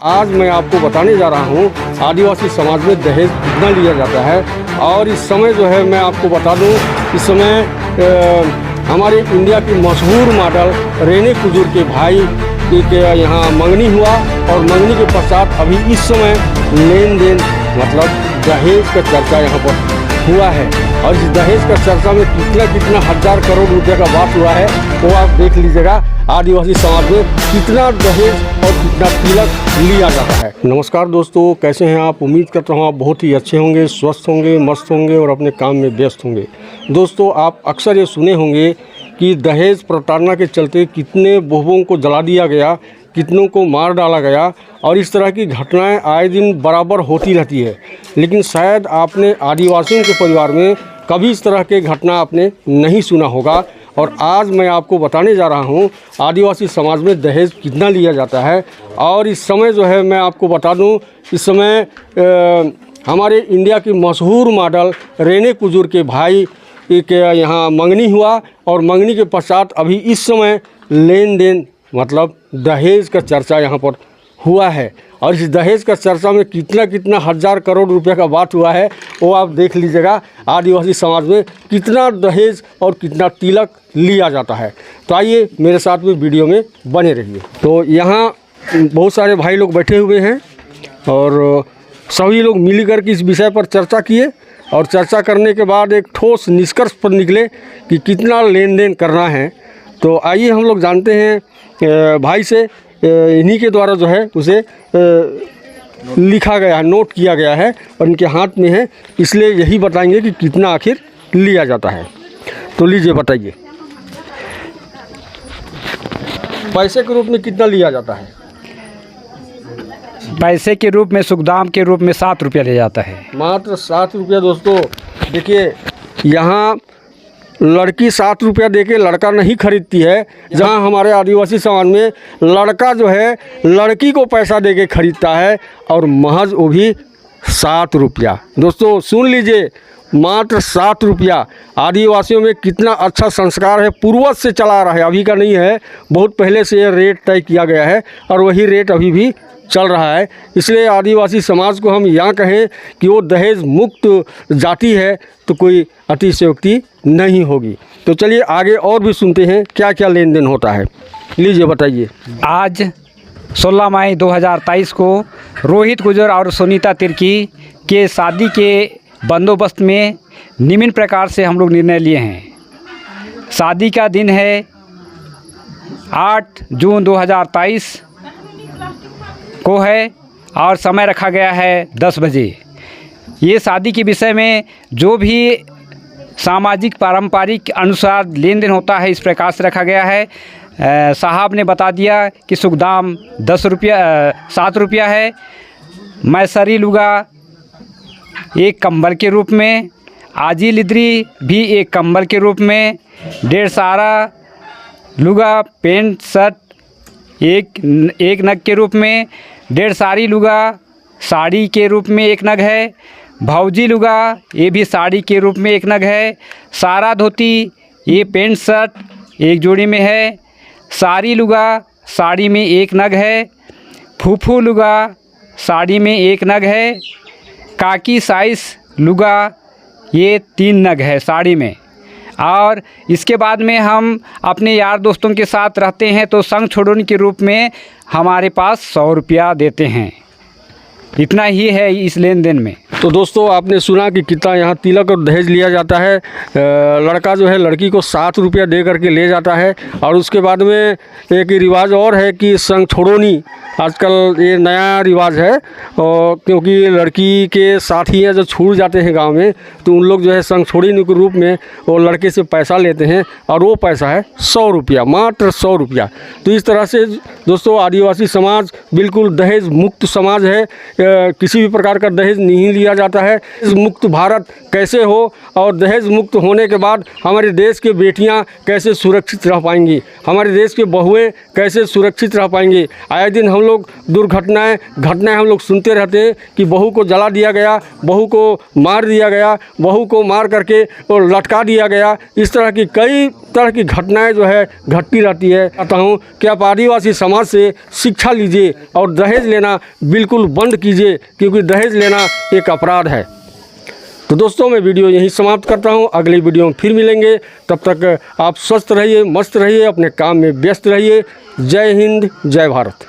आज मैं आपको बताने जा रहा हूँ आदिवासी समाज में दहेज कितना लिया जाता है। और इस समय जो है मैं आपको बता दूँ, इस समय हमारे इंडिया की मशहूर मॉडल रेने कुजूर के भाई के यहाँ मंगनी हुआ और मंगनी के पश्चात अभी इस समय लेन देन मतलब दहेज का चर्चा यहाँ पर हुआ है। और इस दहेज का चर्चा में कितना हजार करोड़ रुपए का बात हुआ है वो आप देख लीजिएगा। आदिवासी समाज में कितना दहेज और कितना तिलक लिया जाता है। नमस्कार दोस्तों, कैसे हैं आप? उम्मीद करता हूँ आप बहुत ही अच्छे होंगे, स्वस्थ होंगे, मस्त होंगे और अपने काम में व्यस्त होंगे। दोस्तों, आप अक्सर ये सुने होंगे कि दहेज प्रताड़ना के चलते कितने बहुओं को जला दिया गया, कितनों को मार डाला गया और इस तरह की घटनाएं आए दिन बराबर होती रहती है। लेकिन शायद आपने आदिवासियों के परिवार में कभी इस तरह के घटना आपने नहीं सुना होगा। और आज मैं आपको बताने जा रहा हूं आदिवासी समाज में दहेज कितना लिया जाता है। और इस समय जो है मैं आपको बता दूं, इस समय हमारे इंडिया की मशहूर मॉडल रेने कुजूर के भाई के यहाँ मंगनी हुआ और मंगनी के पश्चात अभी इस समय लेन देन मतलब दहेज का चर्चा यहाँ पर हुआ है। और इस दहेज का चर्चा में कितना हजार करोड़ रुपए का बात हुआ है वो आप देख लीजिएगा। आदिवासी समाज में कितना दहेज और कितना तिलक लिया जाता है। तो आइए मेरे साथ में वीडियो में बने रहिए। तो यहाँ बहुत सारे भाई लोग बैठे हुए हैं और सभी लोग मिलकर के इस विषय पर चर्चा किए और चर्चा करने के बाद एक ठोस निष्कर्ष पर निकले कि कितना लेन देन करना है। तो आइए हम लोग जानते हैं भाई से, इन्हीं के द्वारा जो है उसे लिखा गया है, नोट किया गया है और इनके हाथ में है, इसलिए यही बताएंगे कि कितना आखिर लिया जाता है। तो लीजिए बताइए, पैसे के रूप में कितना लिया जाता है? पैसे के रूप में सुखदाम के रूप में 7 रुपया ले जाता है। मात्र 7 रुपया। दोस्तों देखिए, यहाँ लड़की 7 रुपया देके लड़का नहीं खरीदती है। जहाँ हमारे आदिवासी समाज में लड़का जो है लड़की को पैसा देके खरीदता है और महज वो भी 7 रुपया। दोस्तों सुन लीजिए, मात्र 7 रुपया। आदिवासियों में कितना अच्छा संस्कार है, पूर्वज से चला रहा है, अभी का नहीं है, बहुत पहले से ये रेट तय किया गया है और वही रेट अभी भी चल रहा है। इसलिए आदिवासी समाज को हम यहाँ कहें कि वो दहेज मुक्त जाति है तो कोई अतिशयोक्ति नहीं होगी। तो चलिए आगे और भी सुनते हैं क्या क्या लेन देन होता है। लीजिए बताइए। आज 16 मई 2023 को रोहित गुजर और सुनीता तिर्की के शादी के बंदोबस्त में निम्न प्रकार से हम लोग निर्णय लिए हैं। शादी का दिन है 8 जून 2023 को है और समय रखा गया है 10 बजे। ये शादी के विषय में जो भी सामाजिक पारंपरिक अनुसार लेन देन होता है इस प्रकार से रखा गया है। साहब ने बता दिया कि सुखदाम 7 रुपया है। मैसरी लुगा एक कंबल के रूप में, आजी लिद्री भी एक कंबल के रूप में, 1.5 सारा लुगा पेंट शर्ट एक नग के रूप में, 1.5 साड़ी लुगा साड़ी के रूप में एक नग है, भौजी लुगा ये भी साड़ी के रूप में एक नग है, सारा धोती ये पेंट शर्ट एक जोड़ी में है, साड़ी लुगा साड़ी में एक नग है, फूफू लुगा साड़ी में एक नग है, काकी साइज लुगा ये 3 नग है साड़ी में। और इसके बाद में हम अपने यार दोस्तों के साथ रहते हैं तो संग छोड़ने के रूप में हमारे पास 100 रुपया देते हैं। इतना ही है इस लेन देन में। तो दोस्तों आपने सुना कि कितना यहाँ तिलक और दहेज लिया जाता है। लड़का जो है लड़की को 7 रुपया दे करके ले जाता है। और उसके बाद में एक रिवाज और है कि संग छोड़ोनी, आजकल ये नया रिवाज है। और क्योंकि लड़की के साथी हैं जो छूट जाते हैं गांव में, तो उन लोग जो है संग छोड़ोनी के रूप में वो लड़के से पैसा लेते हैं और वो पैसा है 100 रुपया, मात्र 100 रुपया। तो इस तरह से दोस्तों आदिवासी समाज बिल्कुल दहेज मुक्त समाज है। किसी भी प्रकार का दहेज नहीं लिया जाता है। दहेज मुक्त भारत कैसे हो और दहेज मुक्त होने के बाद हमारे देश के बेटियां कैसे सुरक्षित रह पाएंगी, हमारे देश के बहुएं कैसे सुरक्षित रह पाएंगी। आए दिन हम लोग दुर्घटनाएं हम लोग सुनते रहते हैं कि बहू को जला दिया गया, बहू को मार दिया गया, बहू को मार करके और लटका दिया गया। इस तरह की कई तरह की घटनाएं जो है घटती रहती है। चाहता हूँ कि आप आदिवासी समाज से शिक्षा लीजिए और दहेज लेना बिल्कुल बंद कीजिए, क्योंकि दहेज लेना एक अपराध है। तो दोस्तों, मैं वीडियो यहीं समाप्त करता हूँ। अगली वीडियो में फिर मिलेंगे। तब तक आप स्वस्थ रहिए, मस्त रहिए, अपने काम में व्यस्त रहिए। जय हिंद, जय भारत।